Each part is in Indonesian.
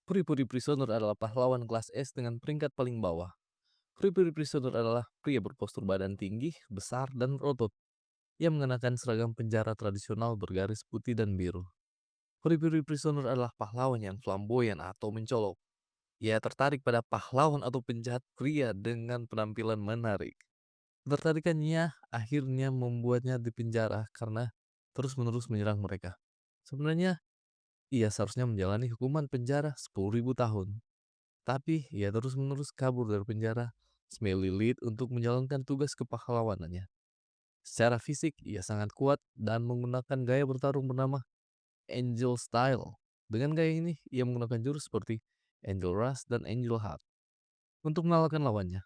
Puri-Puri Prisoner adalah pahlawan kelas S dengan peringkat paling bawah. Puri-Puri Prisoner adalah pria berpostur badan tinggi, besar, dan berotot. Ia mengenakan seragam penjara tradisional bergaris putih dan biru. Puri-Puri Prisoner adalah pahlawan yang flamboyan atau mencolok. Ia tertarik pada pahlawan atau penjahat pria dengan penampilan menarik. Ketertarikannya akhirnya membuatnya dipenjara karena terus-menerus menyerang mereka. Sebenarnya, ia seharusnya menjalani hukuman penjara 10.000 tahun. Tapi ia terus-menerus kabur dari penjara sambil lilit untuk menjalankan tugas kepahlawanannya. Secara fisik, ia sangat kuat dan menggunakan gaya bertarung bernama Angel Style. Dengan gaya ini, ia menggunakan jurus seperti Angel Rush dan Angel Heart untuk mengalahkan lawannya.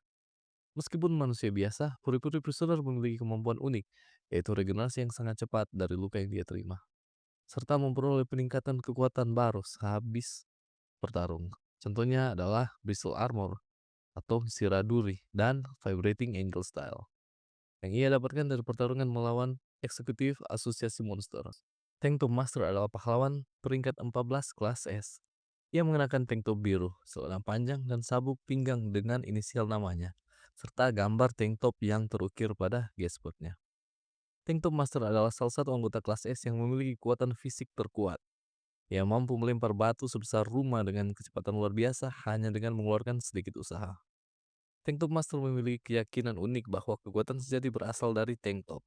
Meskipun manusia biasa, Puri-Puri Prisoner memiliki kemampuan unik, yaitu regenerasi yang sangat cepat dari luka yang dia terima, serta memperoleh peningkatan kekuatan baru sehabis bertarung. Contohnya adalah Bristle Armor atau Siraduri dan Vibrating Angel Style yang ia dapatkan dari pertarungan melawan eksekutif asosiasi monster. Tank Top Master adalah pahlawan peringkat 14 kelas S. Ia mengenakan tank top biru, celana panjang, dan sabuk pinggang dengan inisial namanya, serta gambar tank top yang terukir pada dashboardnya. Tank Top Master adalah salah satu anggota kelas S yang memiliki kekuatan fisik terkuat. Ia mampu melempar batu sebesar rumah dengan kecepatan luar biasa hanya dengan mengeluarkan sedikit usaha. Tank Top Master memiliki keyakinan unik bahwa kekuatan sejati berasal dari tank top.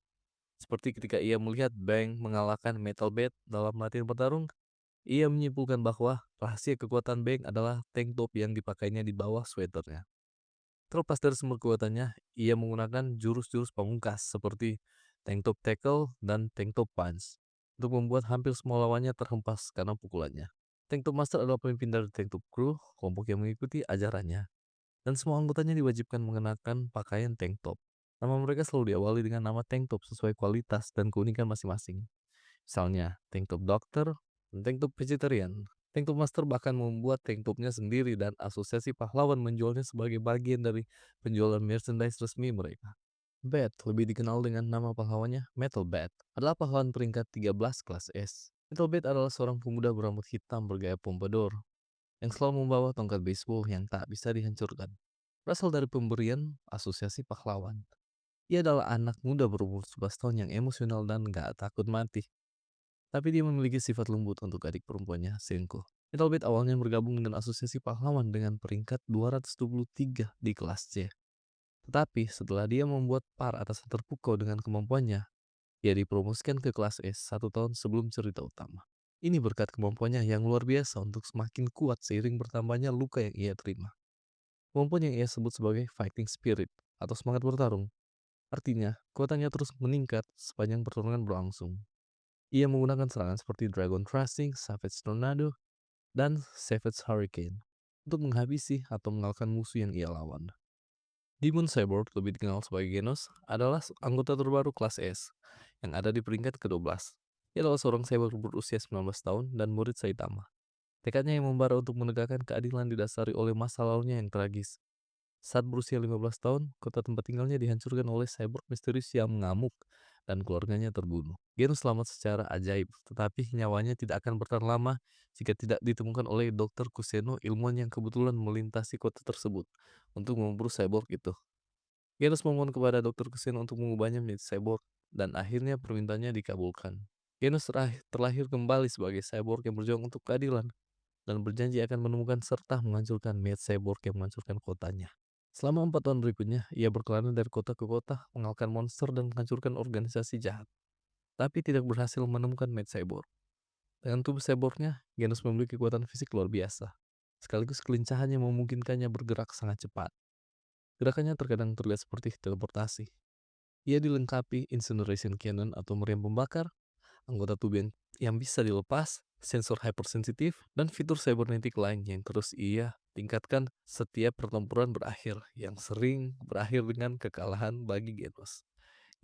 Seperti ketika ia melihat Bang mengalahkan Metal Bat dalam latihan bertarung, ia menyimpulkan bahwa rahasia kekuatan Bang adalah tank top yang dipakainya di bawah sweaternya. Terlepas dari sumber kekuatannya, ia menggunakan jurus-jurus pamungkas seperti tank top tackle dan tank top punch untuk membuat hampir semua lawannya terhempas karena pukulannya. Tank Top Master adalah pemimpin dari Tank Top Crew, kelompok yang mengikuti ajarannya, dan semua anggotanya diwajibkan mengenakan pakaian tank top. Nama mereka selalu diawali dengan nama tank top sesuai kualitas dan keunikan masing-masing. Misalnya, tank top dokter dan tank top vegetarian. Tank top master bahkan membuat tank topnya sendiri dan asosiasi pahlawan menjualnya sebagai bagian dari penjualan merchandise resmi mereka. Bat, lebih dikenal dengan nama pahlawannya Metal Bat, adalah pahlawan peringkat 13 kelas S. Metal Bat adalah seorang pemuda berambut hitam bergaya pompadour yang selalu membawa tongkat baseball yang tak bisa dihancurkan. Berasal dari pemberian asosiasi pahlawan. Ia adalah anak muda berumur 11 tahun yang emosional dan gak takut mati. Tapi dia memiliki sifat lembut untuk adik perempuannya, Senko. Metalbit awalnya bergabung dengan asosiasi pahlawan dengan peringkat 223 di kelas C. Tetapi setelah dia membuat para atasan terpukau dengan kemampuannya, ia dipromosikan ke kelas S 1 tahun sebelum cerita utama. Ini berkat kemampuannya yang luar biasa untuk semakin kuat seiring bertambahnya luka yang ia terima. Kemampuan yang ia sebut sebagai fighting spirit atau semangat bertarung. Artinya, kekuatannya terus meningkat sepanjang pertarungan berlangsung. Ia menggunakan serangan seperti Dragon Thrashing, Savage Tornado, dan Savage Hurricane untuk menghabisi atau mengalahkan musuh yang ia lawan. Demon Cyborg, lebih dikenal sebagai Genos, adalah anggota terbaru kelas S yang ada di peringkat ke-12. Ia adalah seorang cyborg berusia 19 tahun dan murid Saitama. Tekadnya yang membara untuk menegakkan keadilan didasari oleh masa lalunya yang tragis. Saat berusia 15 tahun, kota tempat tinggalnya dihancurkan oleh cyborg misterius yang mengamuk dan keluarganya terbunuh. Gen selamat secara ajaib, tetapi nyawanya tidak akan bertahan lama jika tidak ditemukan oleh Dr. Kuseno, ilmuwan yang kebetulan melintasi kota tersebut untuk memburu cyborg itu. Genus memohon kepada Dr. Kuseno untuk mengubahnya menjadi cyborg, dan akhirnya permintaannya dikabulkan. Genus terlahir kembali sebagai cyborg yang berjuang untuk keadilan dan berjanji akan menemukan serta menghancurkan Mad Cyborg yang menghancurkan kotanya. Selama 4 tahun berikutnya, ia berkelana dari kota ke kota, mengalahkan monster dan menghancurkan organisasi jahat. Tapi tidak berhasil menemukan Mad Cyborg. Dengan tubuh cyborgnya, Genus memiliki kekuatan fisik luar biasa. Sekaligus kelincahannya memungkinkannya bergerak sangat cepat. Gerakannya terkadang terlihat seperti teleportasi. Ia dilengkapi Incineration Cannon atau meriam pembakar, anggota tubuh yang bisa dilepas, sensor hypersensitif, dan fitur cybernetic lain yang terus ia tingkatkan setiap pertempuran berakhir, yang sering berakhir dengan kekalahan bagi Genos.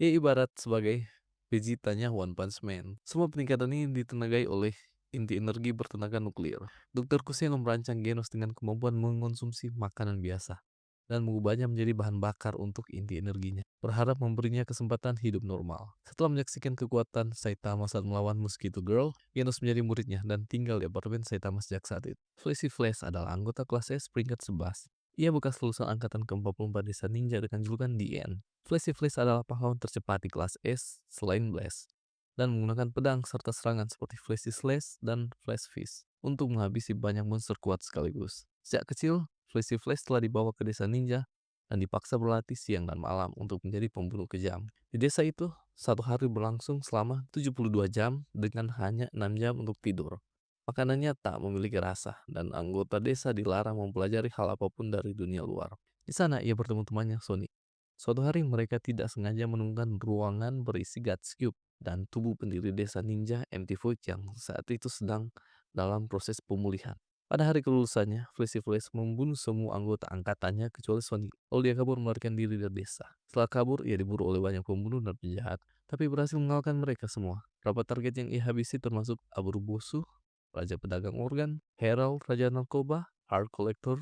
Ia ibarat sebagai Vegeta-nya One Punch Man. Semua peningkatan ini ditenagai oleh inti energi bertenaga nuklir. Dr. Kuseno merancang Genos dengan kemampuan mengonsumsi makanan biasa. dan mengubahnya menjadi bahan bakar untuk inti energinya, berharap memberinya kesempatan hidup normal. Setelah menyaksikan kekuatan Saitama saat melawan Mosquito Girl, Genos menjadi muridnya dan tinggal di apartemen Saitama sejak saat itu. Flashy Flash adalah anggota kelas S peringkat 11. Ia bekas lulusan angkatan ke-44 desa ninja dengan julukan DN. Flashy Flash adalah pahlawan tercepat di kelas S selain Blast, dan menggunakan pedang serta serangan seperti Flashy Slash dan Flash Fist untuk menghabisi banyak monster kuat sekaligus. Sejak kecil, Flashy Flash telah dibawa ke desa ninja dan dipaksa berlatih siang dan malam untuk menjadi pembunuh kejam. Di desa itu, satu hari berlangsung selama 72 jam dengan hanya 6 jam untuk tidur. Makanannya tak memiliki rasa, dan anggota desa dilarang mempelajari hal apapun dari dunia luar. Di sana ia bertemu temannya Sonic. Suatu hari mereka tidak sengaja menemukan ruangan berisi Guts Cube dan tubuh pendiri desa ninja MT Void yang saat itu sedang dalam proses pemulihan. Pada hari kelulusannya, Flashy Flash membunuh semua anggota angkatannya kecuali Sonic. Lalu dia kabur melarikan diri dari desa. Setelah kabur, ia diburu oleh banyak pembunuh dan penjahat, tapi berhasil mengalahkan mereka semua. Beberapa target yang ia habisi termasuk Aburubosu, Raja Pedagang Organ, Herald Raja Narkoba, Heart Collector,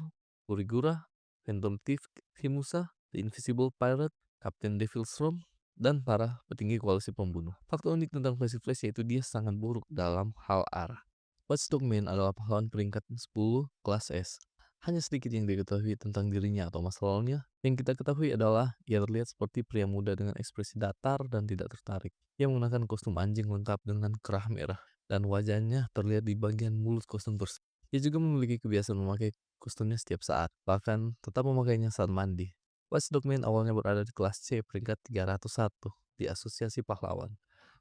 Urigura, Phantom Thief Himusa, The Invisible Pirate, Kapten Devilstorm, dan para petinggi koalisi pembunuh. Fakta unik tentang Flashy Flash yaitu dia sangat buruk dalam hal arah. Watchdog Man adalah pahlawan peringkat 10 kelas S. Hanya sedikit yang diketahui tentang dirinya atau masa lalunya. Yang kita ketahui adalah ia terlihat seperti pria muda dengan ekspresi datar dan tidak tertarik. Ia menggunakan kostum anjing lengkap dengan kerah merah, dan wajahnya terlihat di bagian mulut kostum tersebut. Ia juga memiliki kebiasaan memakai kostumnya setiap saat, bahkan tetap memakainya saat mandi. Watchdog Man awalnya berada di kelas C peringkat 301 di Asosiasi Pahlawan,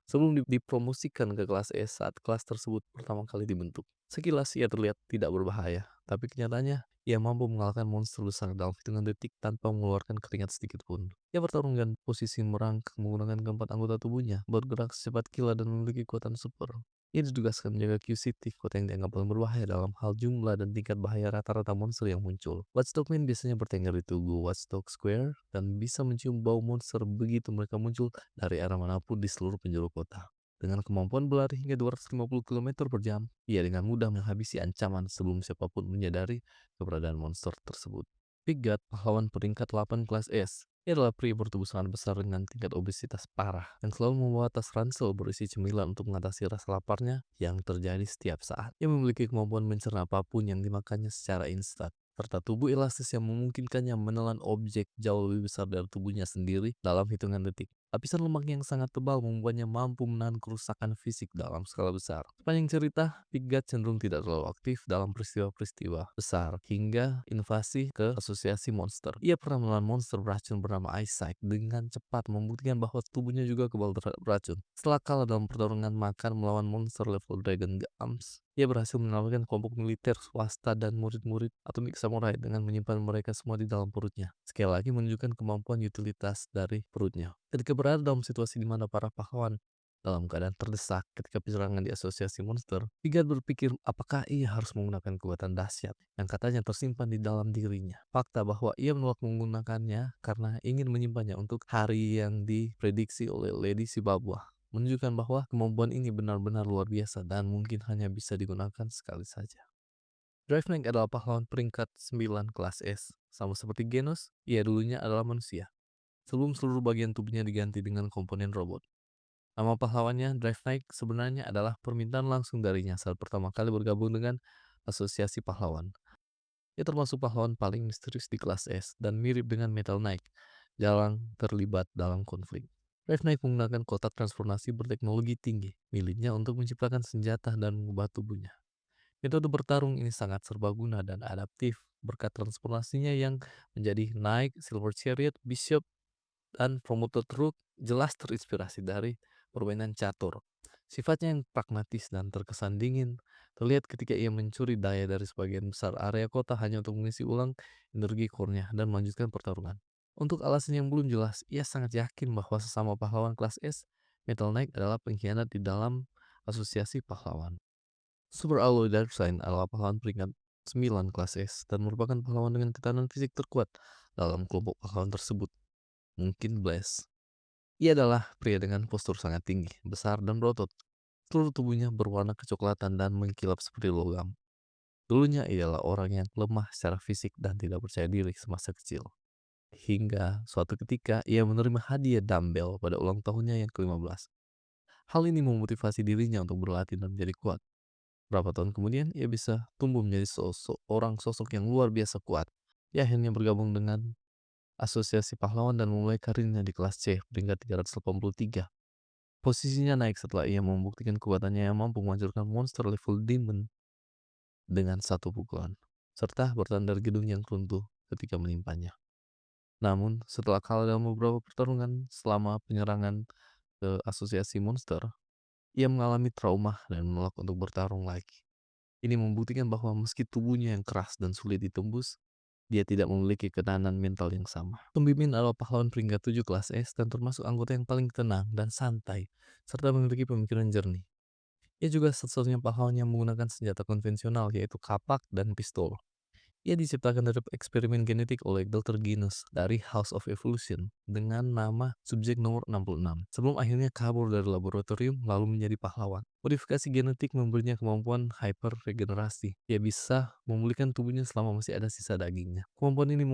sebelum dipromosikan ke kelas E saat kelas tersebut pertama kali dibentuk. Sekilas ia terlihat tidak berbahaya, tapi kenyataannya ia mampu mengalahkan monster besar dalam hitungan detik tanpa mengeluarkan keringat sedikit pun. Ia bertarung dengan posisi merangkak menggunakan keempat anggota tubuhnya, bergerak secepat kilat dan memiliki kekuatan super. Ia ditugaskan menjaga Q-City, kota yang dianggap paling berbahaya dalam hal jumlah dan tingkat bahaya rata-rata monster yang muncul. Watchdog Man biasanya bertengger di tugu Watchdog Square dan bisa mencium bau monster begitu mereka muncul dari arah manapun di seluruh penjuru kota. Dengan kemampuan berlari hingga 250 km per jam, ia dengan mudah menghabisi ancaman sebelum siapapun menyadari keberadaan monster tersebut. Big God, pahlawan peringkat 8 kelas S. Ia adalah pria bertubuh sangat besar dengan tingkat obesitas parah yang selalu membawa tas ransel berisi cemilan untuk mengatasi rasa laparnya yang terjadi setiap saat. Ia memiliki kemampuan mencerna apapun yang dimakannya secara instan, serta tubuh elastis yang memungkinkannya menelan objek jauh lebih besar dari tubuhnya sendiri dalam hitungan detik. Lapisan lemak yang sangat tebal membuatnya mampu menahan kerusakan fisik dalam skala besar. Sepanjang cerita, Big God cenderung tidak terlalu aktif dalam peristiwa-peristiwa besar hingga invasi ke asosiasi monster. Ia pernah melawan monster beracun bernama Eyesight dengan cepat membuktikan bahwa tubuhnya juga kebal terhadap racun. Setelah kalah dalam pertarungan makan melawan monster level Dragon Gams, ia berhasil menyelamatkan kelompok militer swasta dan murid-murid Atomic Samurai dengan menyimpan mereka semua di dalam perutnya. Sekali lagi menunjukkan kemampuan utilitas dari perutnya. Ketika berada dalam situasi di mana para pahlawan dalam keadaan terdesak ketika penyerangan di asosiasi monster, Vigard berpikir apakah ia harus menggunakan kekuatan dahsyat yang katanya tersimpan di dalam dirinya. Fakta bahwa ia menolak menggunakannya karena ingin menyimpannya untuk hari yang diprediksi oleh Lady Sibabwa menunjukkan bahwa kemampuan ini benar-benar luar biasa dan mungkin hanya bisa digunakan sekali saja. Drive Knight adalah pahlawan peringkat 9 kelas S. Sama seperti Genos, ia dulunya adalah manusia, sebelum seluruh bagian tubuhnya diganti dengan komponen robot. Nama pahlawannya, Drive Knight, sebenarnya adalah permintaan langsung darinya saat pertama kali bergabung dengan Asosiasi Pahlawan. Ia termasuk pahlawan paling misterius di kelas S dan mirip dengan Metal Knight, jarang terlibat dalam konflik. Drive Knight menggunakan kotak transformasi berteknologi tinggi miliknya untuk menciptakan senjata dan mengubah tubuhnya. Metode bertarung ini sangat serbaguna dan adaptif berkat transformasinya yang menjadi Knight, Silver Chariot, Bishop, dan Promoter Truck jelas terinspirasi dari permainan catur. Sifatnya yang pragmatis dan terkesan dingin terlihat ketika ia mencuri daya dari sebagian besar area kota hanya untuk mengisi ulang energi core-nya dan melanjutkan pertarungan. Untuk alasan yang belum jelas, ia sangat yakin bahwa sesama pahlawan kelas S, Metal Knight adalah pengkhianat di dalam asosiasi pahlawan. Super Alloy Darkseid adalah pahlawan peringkat 9 kelas S dan merupakan pahlawan dengan ketahanan fisik terkuat dalam kelompok pahlawan tersebut. Mungkin Blast. Ia adalah pria dengan postur sangat tinggi, besar, dan berotot. Seluruh tubuhnya berwarna kecoklatan dan mengkilap seperti logam. Dulunya ia adalah orang yang lemah secara fisik dan tidak percaya diri semasa kecil. Hingga suatu ketika ia menerima hadiah dumbbell pada ulang tahunnya yang ke-15. Hal ini memotivasi dirinya untuk berlatih dan menjadi kuat. Berapa tahun kemudian ia bisa tumbuh menjadi sosok yang luar biasa kuat. Ia akhirnya bergabung dengan Asosiasi Pahlawan dan memulai karirnya di kelas C peringkat 383. Posisinya naik setelah ia membuktikan kekuatannya yang mampu menghancurkan monster level demon dengan satu pukulan, serta bertandar gedung yang runtuh ketika menimpanya. Namun, setelah kalah dalam beberapa pertarungan selama penyerangan ke asosiasi monster, ia mengalami trauma dan menolak untuk bertarung lagi. Ini membuktikan bahwa meski tubuhnya yang keras dan sulit ditembus, dia tidak memiliki kenanan mental yang sama. Pembimbing adalah pahlawan peringkat 7 kelas S dan termasuk anggota yang paling tenang dan santai, serta memiliki pemikiran jernih. Ia juga satu-satunya pahlawan yang menggunakan senjata konvensional yaitu kapak dan pistol. Ia diciptakan dari eksperimen genetik oleh Dr. Guinness dari House of Evolution dengan nama subjek nomor 66 sebelum akhirnya kabur dari laboratorium lalu menjadi pahlawan. Modifikasi genetik memberinya kemampuan hyperregenerasi. Ia bisa memulihkan tubuhnya selama masih ada sisa dagingnya. Kemampuan ini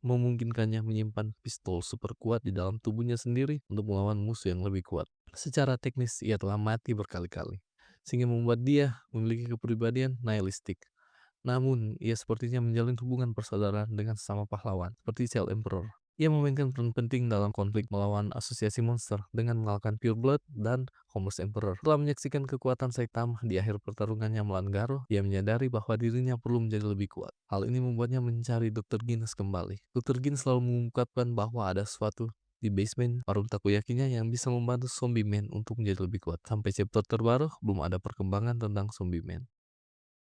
memungkinkannya menyimpan pistol super kuat di dalam tubuhnya sendiri untuk melawan musuh yang lebih kuat. Secara teknis ia telah mati berkali-kali, sehingga membuat dia memiliki kepribadian nihilistik. Namun, ia sepertinya menjalin hubungan persaudaraan dengan sesama pahlawan, seperti Cell Emperor. Ia memainkan peran penting dalam konflik melawan asosiasi monster dengan mengalahkan Pureblood dan Homeless Emperor. Setelah menyaksikan kekuatan Saitama di akhir pertarungannya melawan Garo, ia menyadari bahwa dirinya perlu menjadi lebih kuat. Hal ini membuatnya mencari Dr. Guinness kembali. Dr. Guinness selalu mengungkapkan bahwa ada sesuatu di basement warung takoyakinya yang bisa membantu Zombie Man untuk menjadi lebih kuat. Sampai chapter terbaru, belum ada perkembangan tentang Zombie Man.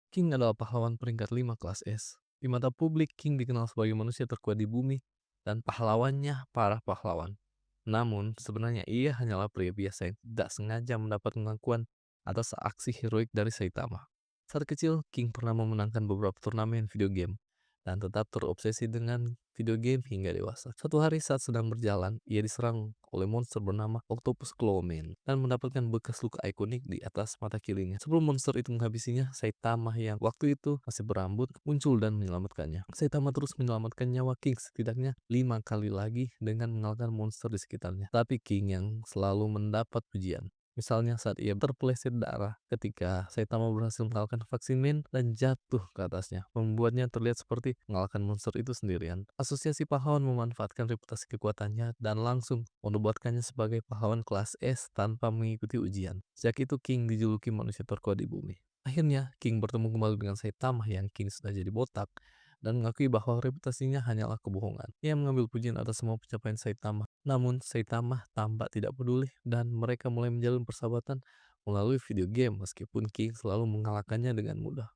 King adalah pahlawan peringkat 5 kelas S. Di mata publik, King dikenal sebagai manusia terkuat di bumi dan pahlawannya para pahlawan. Namun, sebenarnya ia hanyalah pria biasa yang tidak sengaja mendapat pengakuan atas aksi heroik dari Saitama. Saat kecil, King pernah memenangkan beberapa turnamen video game dan tetap terobsesi dengan video game hingga dewasa. Suatu hari saat sedang berjalan, ia diserang oleh monster bernama Octopus Clawman dan mendapatkan bekas luka ikonik di atas mata kirinya. Sebelum monster itu menghabisinya, Saitama yang waktu itu masih berambut muncul dan menyelamatkannya. Saitama terus menyelamatkan nyawa King setidaknya 5 kali lagi dengan mengalahkan monster di sekitarnya. Tapi King yang selalu mendapat pujian. Misalnya saat ia terpeleset darah ketika Saitama berhasil mengalahkan vaksin Min dan jatuh ke atasnya, membuatnya terlihat seperti mengalahkan monster itu sendirian. Asosiasi pahlawan memanfaatkan reputasi kekuatannya dan langsung menubatkannya sebagai pahlawan kelas S tanpa mengikuti ujian. Sejak itu King dijuluki manusia terkuat di bumi. Akhirnya, King bertemu kembali dengan Saitama yang kini sudah jadi botak dan mengakui bahwa reputasinya hanyalah kebohongan. Ia mengambil pujian atas semua pencapaian Saitama. Namun, Saitama tampak tidak peduli dan mereka mulai menjalin persahabatan melalui video game meskipun King selalu mengalahkannya dengan mudah.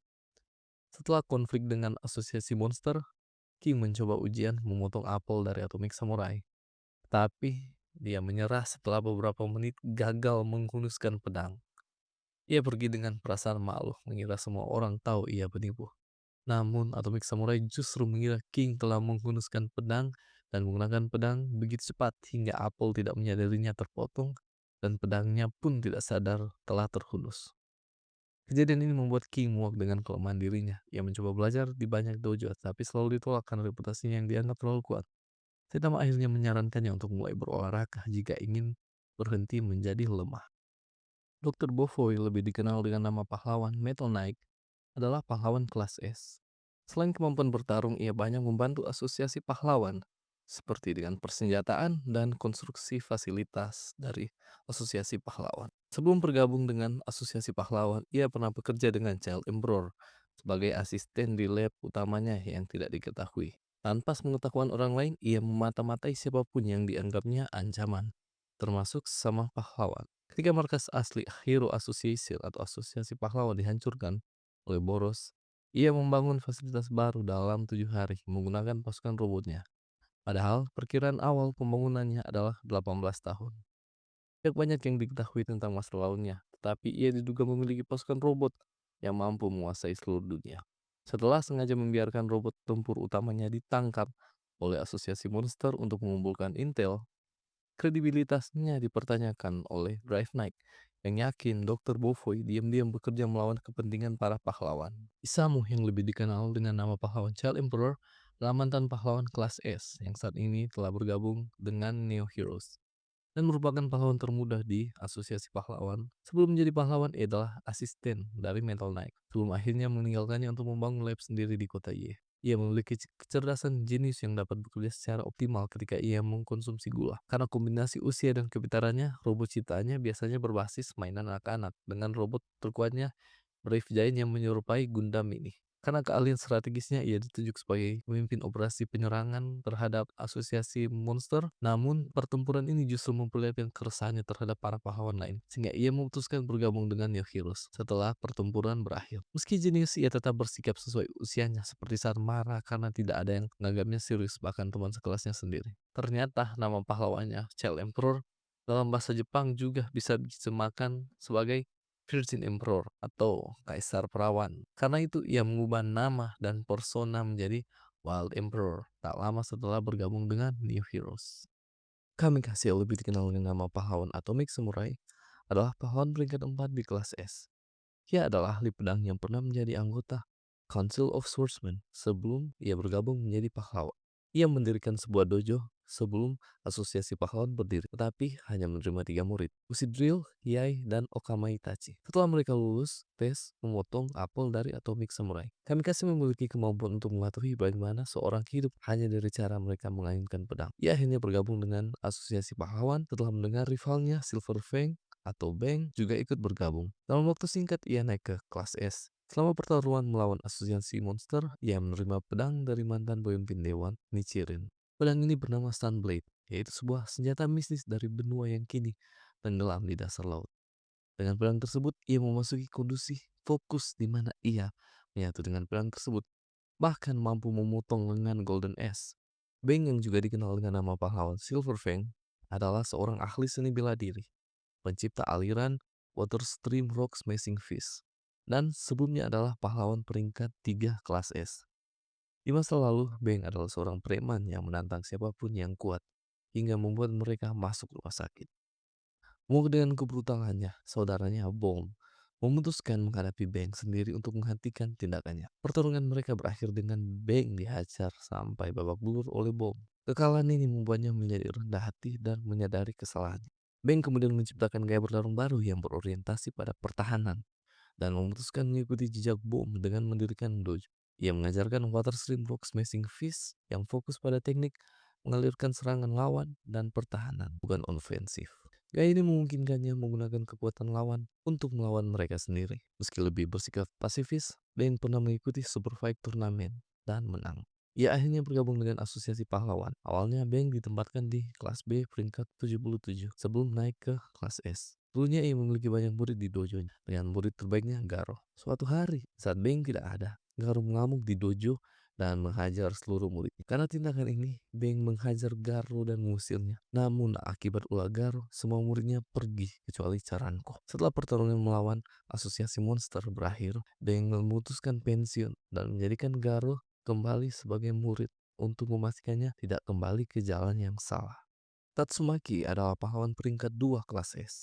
Setelah konflik dengan asosiasi monster, King mencoba ujian memotong apel dari Atomic Samurai. Tapi, dia menyerah setelah beberapa menit gagal menghunuskan pedang. Ia pergi dengan perasaan malu, mengira semua orang tahu ia penipu. Namun, Atomic Samurai justru mengira King telah menghunuskan pedang dan menggunakan pedang begitu cepat hingga apel tidak menyadarinya terpotong dan pedangnya pun tidak sadar telah terhunus. Kejadian ini membuat King muak dengan kelemahan dirinya. Ia mencoba belajar di banyak dojo, tapi selalu ditolak karena reputasinya yang dianggap terlalu kuat. Saitama akhirnya menyarankannya untuk mulai berolahraga jika ingin berhenti menjadi lemah. Dr. Bofoy, lebih dikenal dengan nama pahlawan Metal Knight, adalah pahlawan kelas S. Selain kemampuan bertarung, ia banyak membantu asosiasi pahlawan, seperti dengan persenjataan dan konstruksi fasilitas dari asosiasi pahlawan. Sebelum bergabung dengan asosiasi pahlawan, ia pernah bekerja dengan Child Emperor sebagai asisten di lab utamanya yang tidak diketahui. Tanpa pengetahuan orang lain, ia memata-matai siapapun yang dianggapnya ancaman, termasuk sesama pahlawan. Ketika markas asli Hero Association atau asosiasi pahlawan dihancurkan oleh Boros, ia membangun fasilitas baru dalam 7 hari menggunakan pasukan robotnya. Padahal perkiraan awal pembangunannya adalah 18 tahun. Tidak banyak yang diketahui tentang masa lalunya, tetapi ia diduga memiliki pasukan robot yang mampu menguasai seluruh dunia. Setelah sengaja membiarkan robot tempur utamanya ditangkap oleh asosiasi monster untuk mengumpulkan intel, kredibilitasnya dipertanyakan oleh Drive Knight yang yakin Dr. Bovoy diam-diam bekerja melawan kepentingan para pahlawan. Isamu yang lebih dikenal dengan nama pahlawan Child Emperor adalah mantan pahlawan kelas S yang saat ini telah bergabung dengan Neo Heroes dan merupakan pahlawan termuda di Asosiasi Pahlawan. Sebelum menjadi pahlawan, ia adalah asisten dari Metal Knight, sebelum akhirnya meninggalkannya untuk membangun lab sendiri di kota Ye. Ia memiliki kecerdasan jenius yang dapat bekerja secara optimal ketika ia mengkonsumsi gula. Karena kombinasi usia dan kepintarannya, robot ciptaannya biasanya berbasis mainan anak-anak dengan robot terkuatnya Brave Giant yang menyerupai Gundam ini. Karena keahlian strategisnya, ia ditunjuk sebagai pemimpin operasi penyerangan terhadap asosiasi monster. Namun, pertempuran ini justru memperlihatkan keresahannya terhadap para pahlawan lain, sehingga ia memutuskan bergabung dengan Neo Heroes setelah pertempuran berakhir. Meski jenius, ia tetap bersikap sesuai usianya, seperti saat marah karena tidak ada yang menganggapnya serius, bahkan teman sekelasnya sendiri. Ternyata, nama pahlawannya, Child Emperor, dalam bahasa Jepang juga bisa disemakan sebagai Virgin Emperor atau Kaisar Perawan. Karena itu ia mengubah nama dan persona menjadi Wild Emperor tak lama setelah bergabung dengan New Heroes. Kamikaze yang lebih dikenal dengan nama pahlawan Atomic Samurai adalah pahlawan peringkat 4 di kelas S. Ia adalah ahli pedang yang pernah menjadi anggota Council of Swordsmen sebelum ia bergabung menjadi pahlawan. Ia mendirikan sebuah dojo sebelum asosiasi pahlawan berdiri, tetapi hanya menerima 3 murid, Usidrill, Yai, dan Okamai Itachi. Setelah mereka lulus tes memotong apel dari Atomic Samurai, Kamikaze memiliki kemampuan untuk mengetahui bagaimana seorang hidup hanya dari cara mereka mengayunkan pedang. Ia akhirnya bergabung dengan asosiasi pahlawan setelah mendengar rivalnya Silver Fang atau Bang juga ikut bergabung. Dalam waktu singkat ia naik ke kelas S. Selama pertarungan melawan asosiasi monster, ia menerima pedang dari mantan pemimpin dewan, Nichiren. Pedang ini bernama Sunblade, yaitu sebuah senjata mistis dari benua yang kini tenggelam di dasar laut. Dengan pedang tersebut, ia memasuki kondisi fokus di mana ia menyatu dengan pedang tersebut, bahkan mampu memotong lengan Golden Axe. Bang yang juga dikenal dengan nama pahlawan Silver Fang adalah seorang ahli seni bela diri, pencipta aliran Water Stream Rock Smashing Fist, dan sebelumnya adalah pahlawan peringkat 3 kelas S. Di masa lalu, Bang adalah seorang preman yang menantang siapapun yang kuat, hingga membuat mereka masuk rumah sakit. Muak dengan kebrutalannya, saudaranya Bom memutuskan menghadapi Bang sendiri untuk menghentikan tindakannya. Pertarungan mereka berakhir dengan Bang dihajar sampai babak belur oleh Bom. Kekalahan ini membuatnya menjadi rendah hati dan menyadari kesalahannya. Bang kemudian menciptakan gaya bertarung baru yang berorientasi pada pertahanan dan memutuskan mengikuti jejak Bom dengan mendirikan dojo. Ia mengajarkan Water Stream Rock Smashing Fist yang fokus pada teknik mengalirkan serangan lawan dan pertahanan, bukan ofensif. Gaya ini memungkinkannya menggunakan kekuatan lawan untuk melawan mereka sendiri. Meski lebih bersikap pasifis, Bang pernah mengikuti Super Fight turnamen dan menang. Ia akhirnya bergabung dengan asosiasi pahlawan. Awalnya Bang ditempatkan di kelas B peringkat 77 sebelum naik ke kelas S. Dulunya ia memiliki banyak murid di dojonya, dengan murid terbaiknya Garo. Suatu hari, saat Bang tidak ada, Garo mengamuk di dojo dan menghajar seluruh muridnya. Karena tindakan ini, Bang menghajar Garo dan mengusirnya. Namun akibat ulah Garo, semua muridnya pergi kecuali Caranko. Setelah pertarungan melawan asosiasi monster berakhir, Bang memutuskan pensiun dan menjadikan Garo kembali sebagai murid untuk memastikannya tidak kembali ke jalan yang salah. Tatsumaki adalah pahlawan peringkat 2 kelas S.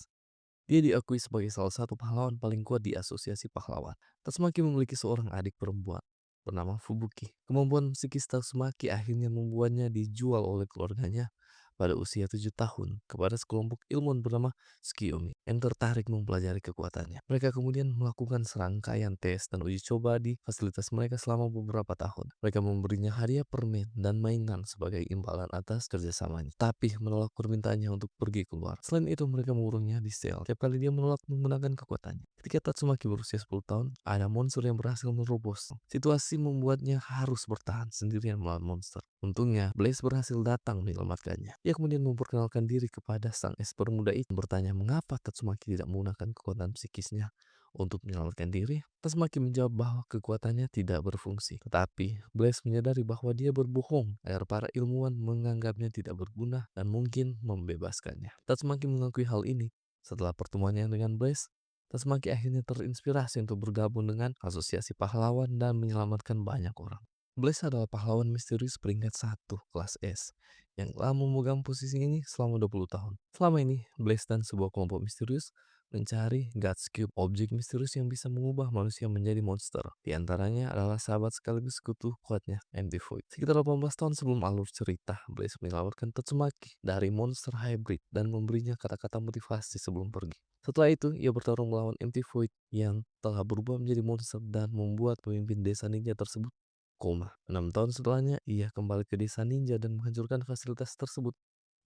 Dia diakui sebagai salah satu pahlawan paling kuat di asosiasi pahlawan. Tatsumaki memiliki seorang adik perempuan bernama Fubuki. Kemampuan psikis Tatsumaki akhirnya membuatnya dijual oleh keluarganya pada usia 7 tahun kepada sekelompok ilmuwan bernama Tsukiyomi yang tertarik mempelajari kekuatannya. Mereka kemudian melakukan serangkaian tes dan uji coba di fasilitas mereka selama beberapa tahun. Mereka memberinya hadiah permen dan mainan sebagai imbalan atas kerjasamanya, tapi menolak permintaannya untuk pergi keluar. Selain itu, mereka mengurungnya di sel setiap kali dia menolak menggunakan kekuatannya. Ketika Tatsumaki berusia 10 tahun, ada monster yang berhasil menerobos. Situasi membuatnya harus bertahan sendirian melawan monster. Untungnya, Blaze berhasil datang menyelamatkannya. Ia kemudian memperkenalkan diri kepada sang esper muda itu, bertanya mengapa Tatsumaki tidak menggunakan kekuatan psikisnya untuk menyelamatkan diri. Tatsumaki menjawab bahwa kekuatannya tidak berfungsi. Tetapi, Blaze menyadari bahwa dia berbohong agar para ilmuwan menganggapnya tidak berguna dan mungkin membebaskannya. Tatsumaki mengakui hal ini. Setelah pertemuannya dengan Blaze, Tatsumaki akhirnya terinspirasi untuk bergabung dengan asosiasi pahlawan dan menyelamatkan banyak orang. Blaze adalah pahlawan misterius peringkat 1 kelas S yang telah memegang posisi ini selama 20 tahun. Selama ini, Blaze dan sebuah kelompok misterius mencari God's Cube, objek misterius yang bisa mengubah manusia menjadi monster. Di antaranya adalah sahabat sekaligus sekutu kuatnya, Empty Void. Sekitar 18 tahun sebelum alur cerita, Blaze menyelamatkan Tatsumaki dari monster hybrid dan memberinya kata-kata motivasi sebelum pergi. Setelah itu, ia bertarung melawan Empty Void yang telah berubah menjadi monster dan membuat pemimpin desa ninja tersebut koma. 6 tahun setelahnya, ia kembali ke desa ninja dan menghancurkan fasilitas tersebut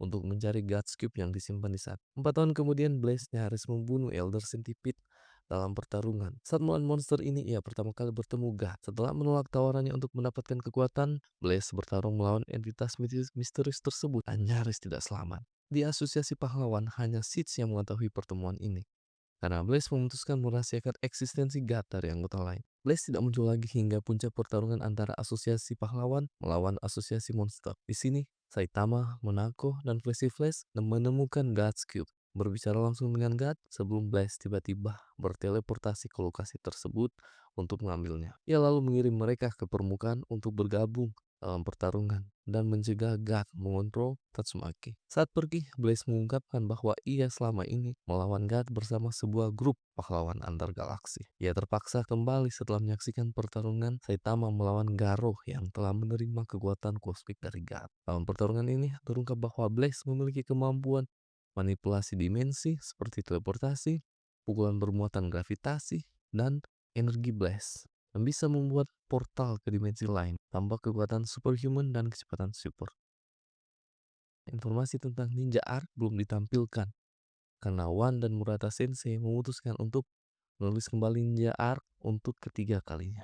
untuk mencari God's Cube yang disimpan di sana. 4 tahun kemudian, Blaze nyaris membunuh Elder Centipede dalam pertarungan. Saat melawan monster ini, ia pertama kali bertemu God. Setelah menolak tawarannya untuk mendapatkan kekuatan, Blaze bertarung melawan entitas misterius tersebut dan nyaris tidak selamat. Di asosiasi pahlawan, hanya Sith yang mengetahui pertemuan ini. Karena Blaze memutuskan merahasiakan eksistensi God dari anggota lain. Blaze tidak muncul lagi hingga puncak pertarungan antara asosiasi pahlawan melawan asosiasi monster. Di sini, Saitama, Monako, dan Flashy Flash menemukan God's Cube. Berbicara langsung dengan God sebelum Blaze tiba-tiba berteleportasi ke lokasi tersebut untuk mengambilnya. Ia lalu mengirim mereka ke permukaan untuk bergabung dalam pertarungan dan mencegah God mengontrol Tatsumaki. Saat pergi, Blaze mengungkapkan bahwa ia selama ini melawan God bersama sebuah grup pahlawan antar galaksi. Ia terpaksa kembali setelah menyaksikan pertarungan Saitama melawan Garo yang telah menerima kekuatan kosmik dari God. Dalam pertarungan ini, terungkap bahwa Blaze memiliki kemampuan manipulasi dimensi seperti teleportasi, pukulan bermuatan gravitasi, dan energi Blaze yang bisa membuat portal ke dimensi lain tanpa kekuatan superhuman dan kecepatan super. Informasi tentang Ninja Arc belum ditampilkan karena Wan dan Murata Sensei memutuskan untuk menulis kembali Ninja Arc untuk ketiga kalinya.